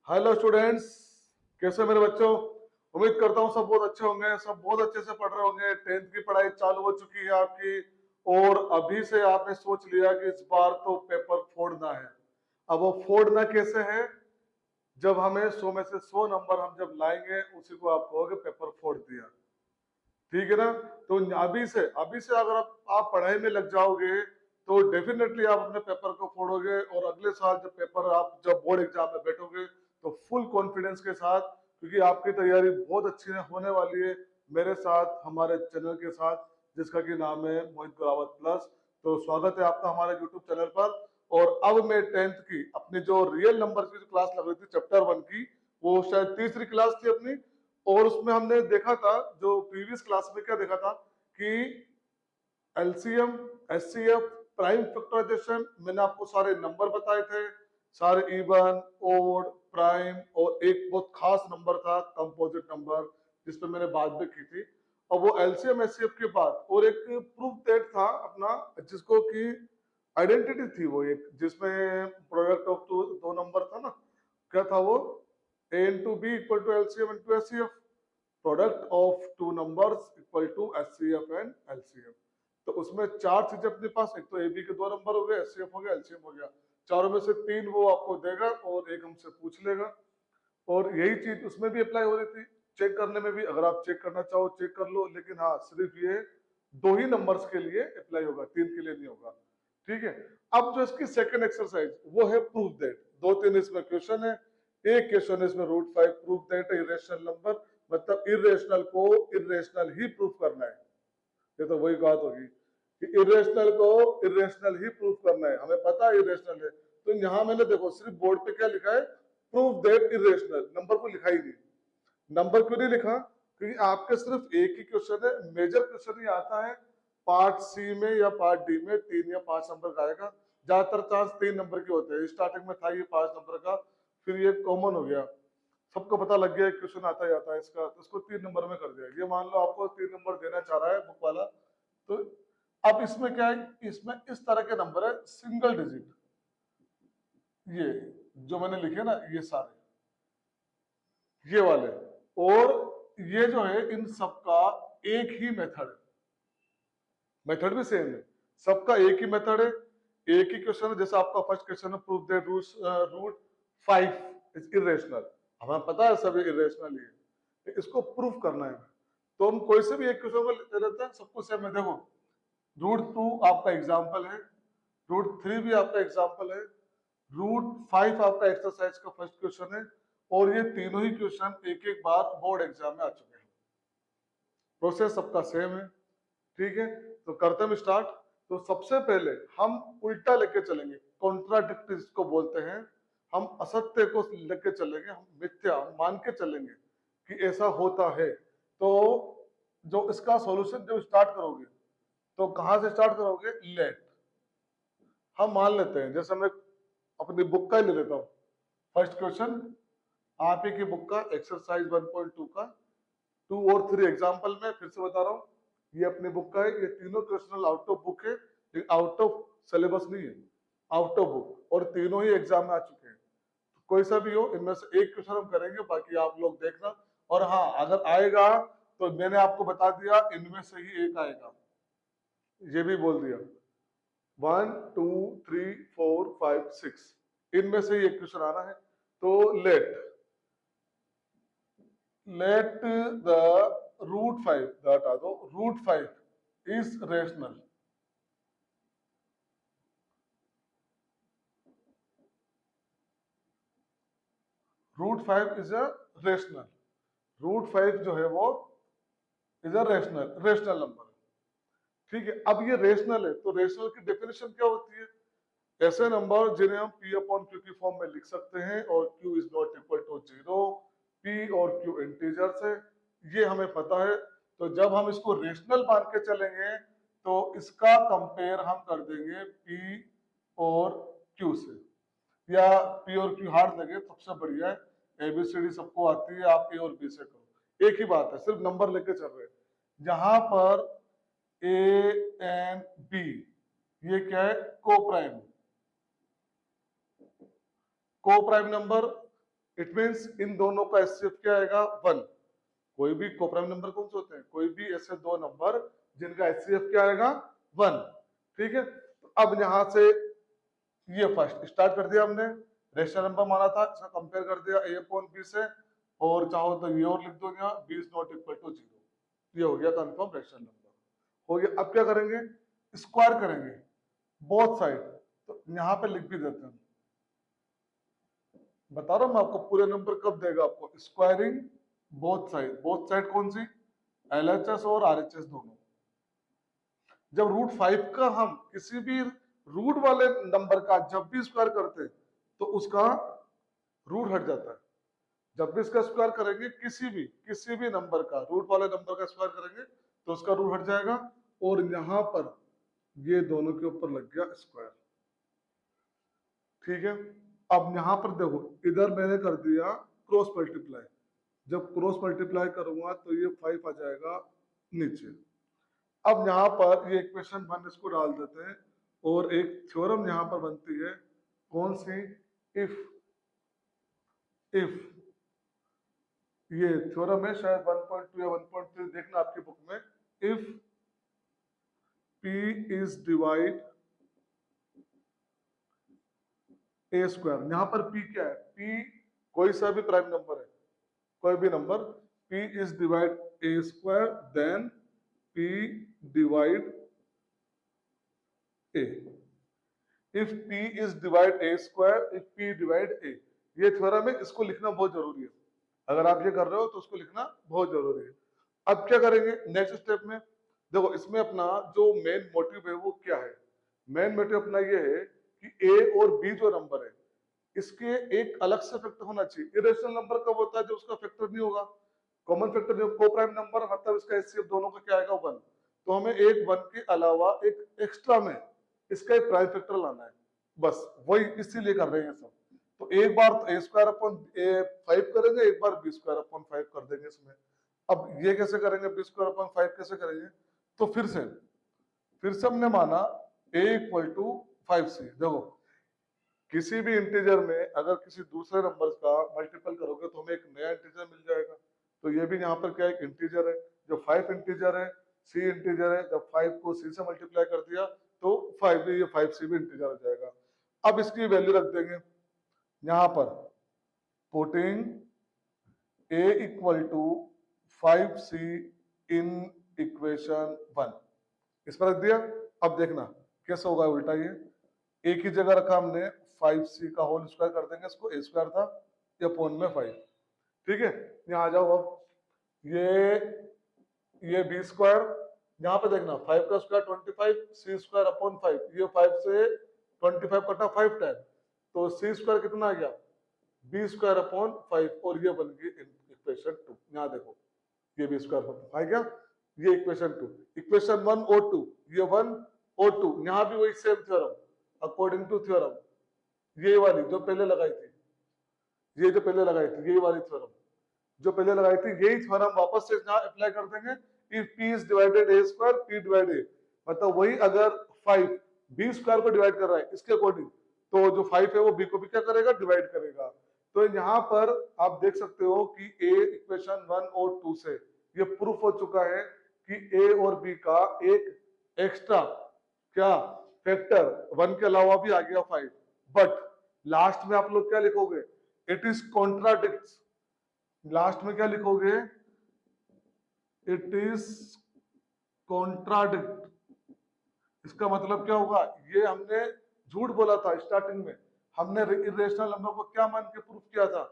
Hello students, कैसे हो मेरे बच्चों। उम्मीद करता हूँ सब बहुत अच्छे होंगे, सब बहुत अच्छे से पढ़ रहे होंगे। टेंथ की पढ़ाई चालू हो चुकी है आपकी और अभी से आपने सोच लिया कि इस बार तो पेपर फोड़ना है। अब वो फोड़ना कैसे है? जब हमें 100 में से 100 नंबर हम जब लाएंगे उसी को आप कहोगे पेपर फोड़ दिया। ठीक है ना। तो अभी से अगर आप पढ़ाई में लग जाओगे तो डेफिनेटली आप अपने पेपर को फोड़ोगे और अगले साल जब पेपर आप जब बोर्ड एग्जाम में बैठोगे तो फुल कॉन्फिडेंस के साथ, क्योंकि आपकी तैयारी बहुत अच्छी होने वाली है मेरे साथ, हमारे चैनल के साथ, जिसका कि नाम है मोहित गुरावत प्लस। तो स्वागत है आपका हमारे यूट्यूब चैनल पर। और अब मैं टेंथ की अपनी जो रियल नंबर की जो क्लास लग रही थी चैप्टर 1 की, वो शायद तीसरी क्लास थी अपनी। और उसमें हमने देखा था, जो प्रीवियस क्लास में क्या देखा था कि एलसीएम, एचसीएफ, प्राइम फैक्टराइजेशन, मैंने आपको सारे नंबर बताए थे, सारे इवन, ओड, प्राइम, और एक बहुत खास नंबर था कंपोजिट नंबर जिसपे मैंने बात भी की थी। और वो एलसीएम एचसीएफ के बाद और एक प्रूफ दैट था अपना, जिसको कि आइडेंटिटी थी, वो एक जिसमें प्रोडक्ट ऑफ दो नंबर था ना, क्या था वो, A into B equal to LCM into HCF, product of two numbers equal to HCF and LCM. तो उसमें चार चीजें अपने पास, एक तो ए बी के दो नंबर हो गए, एचसीएफ हो गया, एलसीएम हो गया। चारों में से तीन वो आपको देगा और एक हमसे पूछ लेगा। और यही चीज उसमें भी अप्लाई हो रही थी। चेक करने में भी अगर आप चेक करना चाहो चेक कर लो, लेकिन हाँ सिर्फ ये दो ही नंबर्स के लिए अप्लाई होगा, तीन के लिए नहीं होगा। ठीक है। अब जो इसकी सेकंड एक्सरसाइज वो है प्रूफ दैट। दो तीन इसमें क्वेश्चन है। एक क्वेश्चन है इसमें root 5 proof that irrational number, मतलब इरेशनल को इरेशनल ही प्रूफ करना है। ये तो वही बात होगी कि इरेशनल को इरेशनल ही प्रूफ करना है, हमें पता है इरेशनल है। तो यहाँ मैंने देखो सिर्फ बोर्ड पे क्या लिखा है, प्रूफ दैट इरेशनल, नंबर को लिखा ही नहीं। नंबर क्यों नहीं लिखा? क्योंकि आपके सिर्फ एक ही क्वेश्चन है, मेजर क्वेश्चन ही आता है पार्ट सी में या पार्ट डी में 3 या 5 नंबर का आएगा। ज्यादातर चांस 3 नंबर के होते हैं, स्टार्टिंग में था ये 5 नंबर का, फिर ये कॉमन हो गया, सबको पता लग गया क्वेश्चन आता ही आता है इसका, तो इसको 3 नंबर में कर दिया। ये मान लो आपको 3 नंबर देना चाह रहा है बुक वाला, तो अब इसमें क्या है, इसमें इस तरह के नंबर है सिंगल डिजिट, ये जो मैंने लिखे ना ये सारे, ये वाले, और ये जो है इन सबका एक ही मेथड है, मेथड भी सेम है, सबका एक ही मेथड है, एक ही क्वेश्चन है। जैसे आपका फर्स्ट क्वेश्चन है proof that root 5 is irrational, हमें पता है सब इरेशनल ही है, इसको प्रूफ करना है। तो हम कोई से भी एक क्वेश्चन को लेते रहते हैं, सबको सेम है। देखो रूट 2 आपका एग्जाम्पल है, रूट 3 भी आपका एग्जाम्पल है, रूट 5 आपका एक्सरसाइज का फर्स्ट क्वेश्चन है, और ये तीनों ही क्वेश्चन एक एक बार बोर्ड एग्जाम में आ चुके हैं। प्रोसेस सबका सेम है। ठीक है, तो करते हैं स्टार्ट। तो सबसे पहले हम उल्टा लेके चलेंगे, कॉन्ट्राडिक्ट इसको बोलते हैं। हम असत्य को लेके चलेंगे, हम मिथ्या मान के चलेंगे कि ऐसा होता है। तो जो इसका सॉल्यूशन जब स्टार्ट करोगे तो कहां से स्टार्ट करोगे, लेट। हम मान लेते हैं, जैसे मैं अपनी बुक का ही ले लेता हूँ, फर्स्ट क्वेश्चन आप ही की बुक का एक्सरसाइज 1.2 का 2 और 3 एग्जाम्पल में फिर से बता रहा हूँ, ये अपनी बुक का है, ये तीनों क्वेश्चन आउट ऑफ बुक है, आउट ऑफ सिलेबस नहीं है, आउट ऑफ बुक, और तीनों ही एग्जाम में आ चुके हैं। तो कोई सा भी हो, इनमें से एक क्वेश्चन हम करेंगे, बाकी आप लोग देखना। और हाँ अगर आएगा तो मैंने आपको बता दिया इनमें से ही एक आएगा, ये भी बोल दिया। 1 2 3 4 5 6 इनमें से ही एक क्वेश्चन आना है। तो लेट द रूट 5 हटा दो, root 5 is rational. Root 5 is a rational, root 5 जो है वो इज अ रेशनल नंबर। ठीक है, अब ये रेशनल है तो रेशनल की डेफिनेशन क्या होती है, ऐसे नंबर जिन्हें हम p अपॉन q की फॉर्म में लिख सकते हैं और q is not equal to 0, p और q इंटीजर्स है, ये हमें पता है। तो जब हम इसको रेशनल मान के चलेंगे तो इसका कंपेयर हम कर देंगे p और q से, या p और q हार्ड लगे सबसे बढ़िया है, एबीसीडी सबको आती है, आप a और b से करो, एक ही बात है, सिर्फ नंबर लेके चल रहे हैं। जहां पर a एंड b ये क्या है, को prime number, it means in दोनों का एचसीएफ क्या आएगा 1। कोई भी कोप्राइम नंबर कौन से होते हैं, कोई भी ऐसे दो नंबर जिनका एचसीएफ क्या आएगा 1। ठीक है, तो अब यहां से ये फर्स्ट स्टार्ट कर दिया हमने, रेशनल नंबर माना था, इसका कंपेयर कर दिया a अपॉन b से, और चाहो तो ये और लिख दो यहाँ b is not equal to 0। ये हो गया कंफर्म रेशनल नंबर हो गया। अब क्या करेंगे, स्क्वायर करेंगे बोथ साइड, तो यहाँ पे लिख भी देते हैं, बता रहा हूं मैं आपको पूरे नंबर कब देगा आपको, squaring both side. Both side कौन सी, एलएचएस और आरएचएस दोनों। जब रूट 5 का हम किसी भी रूट वाले नंबर का जब भी स्क्वायर करते हैं तो उसका रूट हट जाता है। जब भी इसका स्क्वायर करेंगे किसी भी नंबर का, रूट वाले नंबर का स्क्वायर करेंगे तो उसका रूट हट जाएगा, और यहां पर ये दोनों के ऊपर लग गया स्क्वायर। ठीक है, अब यहां पर देखो इधर मैंने कर दिया क्रॉस मल्टीप्लाई, जब क्रॉस मल्टीप्लाई करूंगा तो ये 5 आ जाएगा नीचे। अब यहाँ पर ये इक्वेशन 1 इसको डाल देते हैं, और एक थ्योरम यहाँ पर बनती है, कौन सी, इफ ये थ्योरम है शायद 1.2 या 1.3, देखना आपकी बुक में, if p is divide a square. यहाँ पर p क्या है, p कोई सा भी प्राइम नंबर है, कोई भी number, p is divide a square, then p divide a। If p is divide a square, if p divide a, ये थ्योरम है, इसको लिखना बहुत जरूरी है। अगर आप ये कर रहे हो तो उसको लिखना बहुत जरूरी है। अब क्या करेंगे नेक्स्ट स्टेप में, देखो इसमें अपना जो मेन मोटिव है वो क्या है, मेन मोटिव अपना ये है कि a और b जो नंबर है इसके एक अलग से फैक्टर होना चाहिए। इरेशनल नंबर कब होता है, जब उसका फैक्टर नहीं होगा, कॉमन फैक्टर जो को प्राइम नंबर, मतलब इसका एचसीएफ दोनों का क्या आएगा 1। तो हमें एक 1 के अलावा एक एक्स्ट्रा में इसका एक प्राइम फैक्टर लाना है, बस वही इसीलिए कर रहे हैं सब। तो एक बार तो ए स्क्वायर अपॉन 5 करेंगे, एक बार बी स्क्वायर अपॉन 5 कर देंगे इसमें। अब ये कैसे करेंगे, बी स्क्वायर अपॉन 5 कैसे करेंगे, तो फिर से हमने माना a इक्वल टू 5c। देखो किसी भी इंटीजर में अगर किसी दूसरे नंबर का मल्टीपल करोगे तो हमें एक नया इंटीजर मिल जाएगा। तो ये भी यहाँ पर क्या एक इंटीजर है, जो 5 इंटीजर है, c इंटीजर है, जब 5 को c से मल्टीप्लाई कर दिया तो 5 भी, ये 5c भी इंटीजर हो जाएगा। अब इसकी वैल्यू रख देंगे यहाँ पर, putting a equal to 5c in equation 1, इस पर रख दिया। अब देखना कैसे होगा उल्टा, ये एक ही जगह रखा हमने, 5c का होल स्क्वायर कर देंगे इसको, a स्क्वायर था या अपॉन में 5। ठीक है, यहाँ आ जाओ, अब ये b स्क्वायर, यहाँ पे देखना 5 का स्क्वायर 25, c स्क्वायर अपॉन 5, ये 5 से 25 कटा 5 टाइम, तो c स्क्वायर कितना आ गया b स्क्वायर अपॉन 5, और ये बन गई इक्वेशन 2। यहाँ देखो ये b स्क्वायर अपॉन आ गया, ये इक्वेशन 2, इक्वेशन 1 और 2, ये 1 और 2, यहाँ भी वही same theorem according to theorem, ये वाली जो पहले लगाई थी, ये जो पहले लगाई थी, यही वाली थ्योरम जो पहले लगाई थी, यही थ्योरम वापस से यहाँ अप्लाई कर देंगे। If p is divided a square, p divide a, मतलब वही अगर 5 b स्क्वायर को डिवाइड कर रहा है इसके अकॉर्डिंग, तो जो 5 है वो b को भी क्या करेगा, डिवाइड करेगा। तो यहाँ पर आप देख सकते हो कि a इक्वेशन 1 और 2 से ये प्रूफ हो चुका है कि a और b का एक एक्स्ट्रा क्या फैक्टर 1 के अलावा भी आ गया 5। बट लास्ट में आप लोग क्या लिखोगे, इट इज कॉन्ट्राडिक्ट्स। लास्ट में क्या लिखोगे, इट इज कॉन्ट्राडिक्ट। इसका मतलब क्या होगा, ये हमने झूठ बोला था स्टार्टिंग में, हमने इरेशनल नंबर को क्या मान के प्रूफ किया था,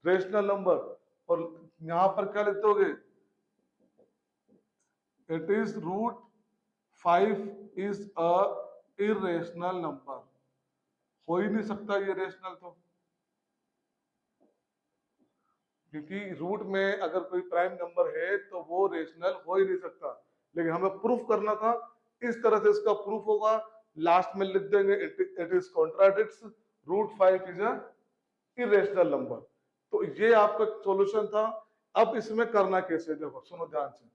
रेशनल नंबर, और यहां पर क्या लिखते होगे, it is root 5 is a irrational number. हो ही नहीं सकता ये रेशनल, तो क्योंकि रूट में अगर कोई प्राइम नंबर है तो वो रेशनल हो ही नहीं सकता, लेकिन हमें प्रूफ करना था, इस तरह से इसका प्रूफ होगा। लास्ट में लिख देंगे it is contradicts, root 5 is a irrational number. तो ये आपका सॉल्यूशन था। अब इसमें करना कैसे, देखो सुनो ध्यान से।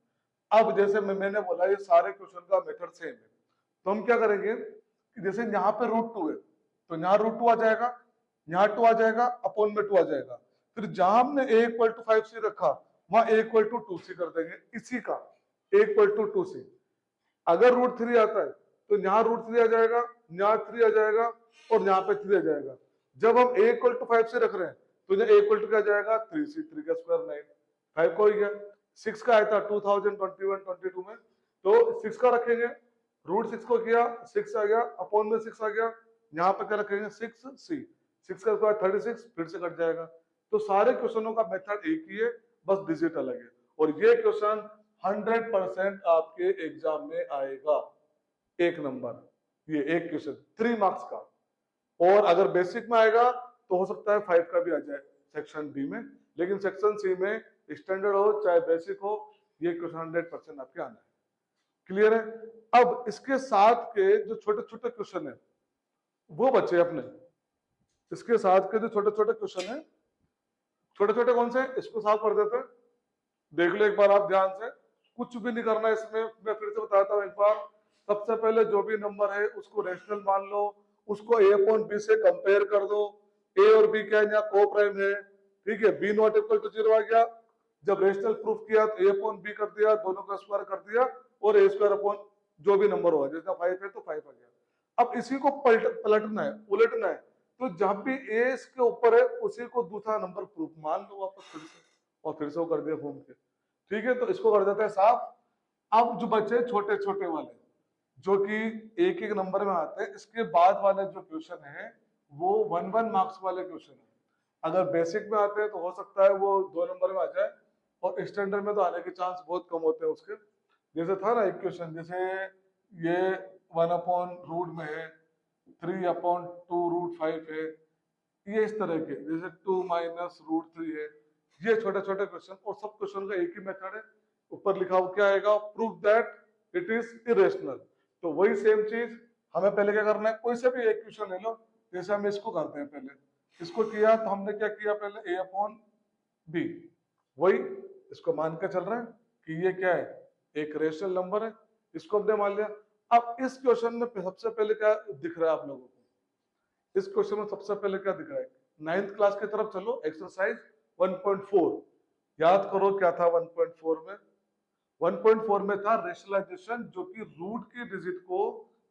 अब जैसे मैंने बोला ये सारे क्वेश्चन का मेथड सेम है, तो हम क्या करेंगे कि जैसे यहाँ पे रूट 2 है तो यहाँ रूट 2 आ जाएगा, यहाँ 2 आ जाएगा, अपॉन में 2 आ जाएगा। फिर जहां हमने a इक्वल टू 5c रखा वहां a इक्वल टू 2c कर देंगे, इसी का a इक्वल टू 2c। अगर रूट 3 आता है तो यहाँ रूट 3 आ जाएगा, यहाँ 3 आ जाएगा और यहाँ पे 3 आ जाएगा। जब हम a इक्वल टू 5 से रख रहे हैं तो यहाँ a इक्वल टू क्या जाएगा, 3c, 3 का स्क्वायर 9, 5 का हो गया। 6 का आया था 2021-22 में, तो 6 का रखेंगे, रूट 6 को किया 6 आ गया, अपॉन में 6 आ गया, यहाँ पे क्या रखेंगे 6c, 6 का स्क्वायर 36, फिर से कट जाएगा। तो सारे क्वेश्चनों का मेथड एक ही है, बस डिजिट अलग है। और ये क्वेश्चन 100% आपके एग्जाम में आएगा, एक नंबर, ये एक क्वेश्चन 3 मार्क्स का। और अगर बेसिक में आएगा तो हो सकता है 5 का भी आ जाए सेक्शन बी में, लेकिन सेक्शन सी में स्टैंडर्ड हो चाहे बेसिक हो, ये क्वेश्चन 100% आपके आना है। क्लियर है? अब इसके साथ के जो छोटे छोटे क्वेश्चन है वो बचे अपने, इसके साथ के जो छोटे छोटे क्वेश्चन है, छोटे छोटे कौन से, इसको सॉल्व कर देते हैं। देख लो एक बार आप ध्यान से, कुछ भी नहीं करना है इसमें, मैं फिर से बताता हूँ एक बार। सबसे पहले जो भी नंबर है उसको रेशनल मान लो, उसको a अपॉन b से कंपेयर कर दो। a और b क्या है, यहाँ को प्राइम है, ठीक है, b नॉट इक्वल टू 0 आ गया। जब रेशनल प्रूफ किया तो a अपॉन b कर दिया, दोनों का स्क्वायर कर दिया और a स्क्वायर अपॉन जो भी नंबर होगा, जैसे 5 है तो 5 आ गया। अब इसी को पलटना है, उलटना है, तो जब भी a इसके ऊपर है उसी को दूसरा नंबर प्रूफ मान लो वापस फिर से, और फिर से वो कर दिया घूम के। ठीक है, तो इसको कर देते हैं साफ। अब जो बचे छोटे छोटे वाले जो कि एक एक नंबर में आते हैं, इसके बाद वाले जो क्वेश्चन है वो 1-1 मार्क्स वाले क्वेश्चन है। अगर बेसिक में आते हैं तो हो सकता है वो 2 नंबर में आ जाए, और स्टैंडर्ड में तो आने के चांस बहुत कम होते हैं उसके। जैसे था ना एक क्वेश्चन, जैसे ये 1 अपॉन रूट में है, 3 अपॉन 2 रूट 5 है, ये इस तरह के, जैसे 2 माइनस रूट 3 है, ये छोटे छोटे क्वेश्चन। और सब क्वेश्चन का एक ही मेथड है, ऊपर लिखा हुआ क्या आएगा, prove that it is irrational. तो वही सेम चीज हमें पहले क्या करना है, कोई से भी एक क्वेश्चन ले लो, जैसे हम इसको करते हैं। पहले इसको किया तो हमने क्या किया, पहले a अपॉन बी, वही इसको मान के चल रहे हैं कि ये क्या है, एक रेशनल नंबर है, इसको हमने मान लिया। अब इस क्वेश्चन में सबसे पहले क्या दिख रहा है आप लोगों को, इस क्वेश्चन में सबसे पहले क्या दिख रहा है, 9th क्लास की तरफ चलो, एक्सरसाइज 1.4 याद करो क्या था 1.4 में। 1.4 में था रेशनलाइजेशन, जो कि रूट की डिजिट को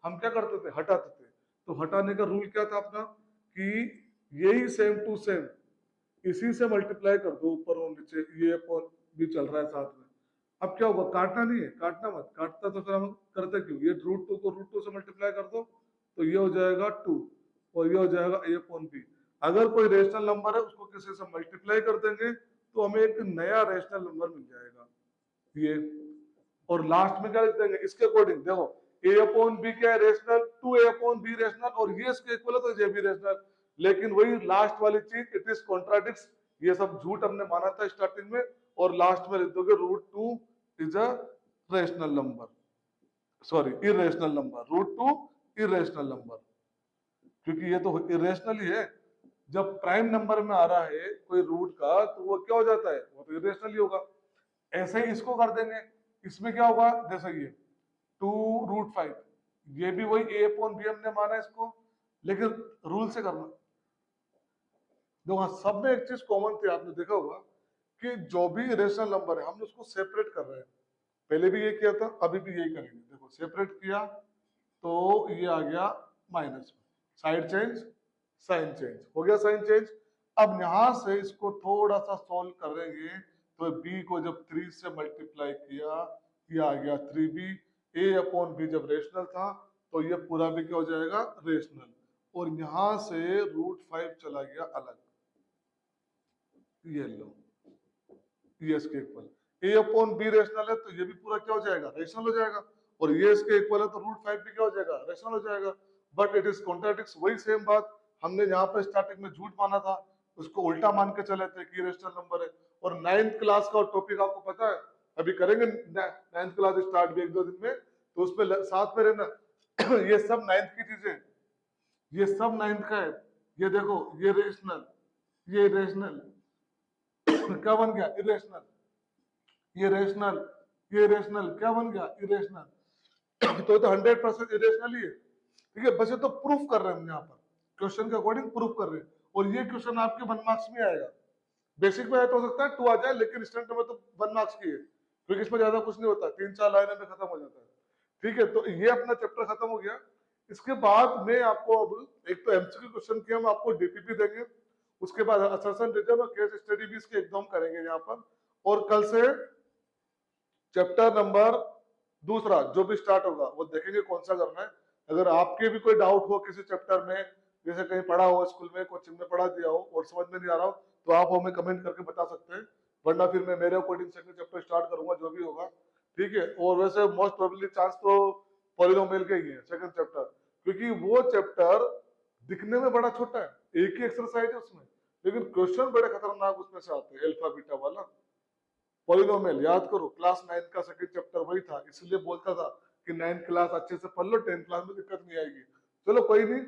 हम क्या करते थे, हटाते थे। तो हटाने का रूल क्या था अपना, कि यही सेम टू सेम इसी से मल्टीप्लाई कर दो, ऊपर और नीचे, ये अपॉन भी चल रहा है साथ में। अब क्या होगा, काटना नहीं है, काटना मत, काटता तो फिर हम करते क्यों, ये रूट 2 को रूट 2 से मल्टीप्लाई कर दो तो ये हो जाएगा 2 और ये हो जाएगा a अपॉन बी। अगर कोई रेशनल नंबर है उसको किसी से मल्टीप्लाई कर देंगे तो हमें एक नया रेशनल नंबर मिल जाएगा ये, और लास्ट में क्या लिख देंगे इसके अकॉर्डिंग। देखो a अपॉन बी क्या है, rational, 2a upon b rational, और ये इसके इक्वल है तो ये भी रेशनल। लेकिन वही लास्ट वाली चीज, इट इज कॉन्ट्राडिक्ट्स, ये सब झूठ हमने माना था स्टार्टिंग में, और लास्ट में लिख दोगे root 2 is a rational number, sorry irrational number, root 2 irrational number, क्योंकि ये तो इरेशनल ही है। जब प्राइम नंबर में आ रहा है कोई रूट का तो वो क्या हो जाता है, वो तो इरेशनल ही होगा। ऐसे ही इसको कर देंगे, इसमें क्या होगा, जैसे ये 2 रूट 5, ये भी वही a अपॉन बी हमने माना इसको, लेकिन रूल से करना। देखो हाँ, सब में एक चीज कॉमन थी, आपने देखा होगा कि जो भी इरेशनल नंबर है हम उसको सेपरेट कर रहे हैं। पहले भी ये किया था, अभी भी यही करेंगे। देखो सेपरेट किया तो ये आ गया माइनस में, साइड चेंज, साइन चेंज, हो गया साइन चेंज। अब यहां से इसको थोड़ा सा सॉल्व करेंगे तो b को जब 3 से मल्टीप्लाई किया, ये आ गया 3b। a अपॉन बी जब रेशनल था तो ये पूरा भी क्या हो जाएगा, रेशनल। और यहां से रूट 5 चला गया अलग, ये लो, ये इसके इक्वल। a अपॉन बी रेशनल है तो ये भी पूरा क्या हो जाएगा, रेशनल हो जाएगा, और ये इसके इक्वल है तो रूट 5 भी क्या हो जाएगा, रेशनल हो जाएगा। बट इट इज कॉन्ट्राडिक्ट्स, वही सेम बात हमने यहाँ पर स्टार्टिंग में झूठ माना था, उसको उल्टा मान के चले थे कि रेशनल नंबर है। और 9th क्लास का टॉपिक आपको पता है, अभी करेंगे 9th क्लास स्टार्ट भी 1-2 दिन में, तो उसमें साथ में रहना। ये सब 9th की चीजें, ये सब 9th का है। ये देखो, ये रेशनल, ये रेशनल क्या बन गया, इरेशनल, ये रेशनल, ये रेशनल क्या बन गया, इरेशनल। तो 100% इरेशनल ही है, ठीक है। बस ये तो प्रूफ कर रहे हैं हम यहाँ पर, क्वेश्चन के अकॉर्डिंग प्रूफ कर रहे हैं। और ये क्वेश्चन आपके 1 मार्क्स में आएगा, बेसिक में तो हो सकता है 2 आ जाए, लेकिन स्टैंडर्ड में तो 1 मार्क्स की है, क्योंकि इसमें ज्यादा कुछ नहीं होता, 3-4 लाइनों में खत्म हो जाता है। ठीक है, तो ये अपना चैप्टर खत्म हो गया। इसके बाद में आपको अब एक तो एमसीक्यू क्वेश्चन की हम आपको डीपीपी देंगे, उसके बाद असर्शन रिजन और केस स्टडी भी इसके एकदम करेंगे यहाँ पर। और कल से चैप्टर नंबर दूसरा जो भी स्टार्ट होगा वो देखेंगे कौन सा करना है। अगर आपके भी कोई डाउट हो किसी चैप्टर में, जैसे कहीं पढ़ा हो स्कूल में, कोचिंग में पढ़ा दिया हो और समझ में नहीं आ रहा हो, तो आप हमें कमेंट करके बता सकते हैं, वरना फिर मैं मेरे अकॉर्डिंग सेकंड चैप्टर स्टार्ट करूंगा जो भी होगा। ठीक है, और वैसे मोस्ट प्रोबेबली चांस तो पॉलिनोमियल के ही है सेकंड चैप्टर, क्योंकि वो चैप्टर दिखने में बड़ा छोटा है, एक ही एक्सरसाइज है उसमें, लेकिन क्वेश्चन बड़े खतरनाक उसमें से आते हैं, अल्फा बीटा वाला पॉलिनोमियल। याद करो क्लास 9 का सेकंड चैप्टर वही था, इसलिए बोलता था कि 9th क्लास अच्छे से पढ़ लो, 10th क्लास में दिक्कत नहीं आएगी। चलो कोई नहीं,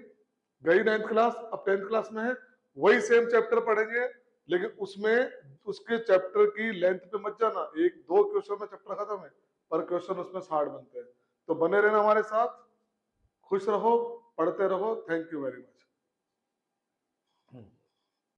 गई 9th क्लास, अब 10th क्लास में है, वही सेम चैप्टर पढ़ेंगे, लेकिन उसमें उसके चैप्टर की लेंथ पे मत जाना, 1-2 क्वेश्चन में चैप्टर खत्म है, पर क्वेश्चन उसमें 60 बनते हैं। तो बने रहना हमारे साथ, खुश रहो, पढ़ते रहो। Thank you very much.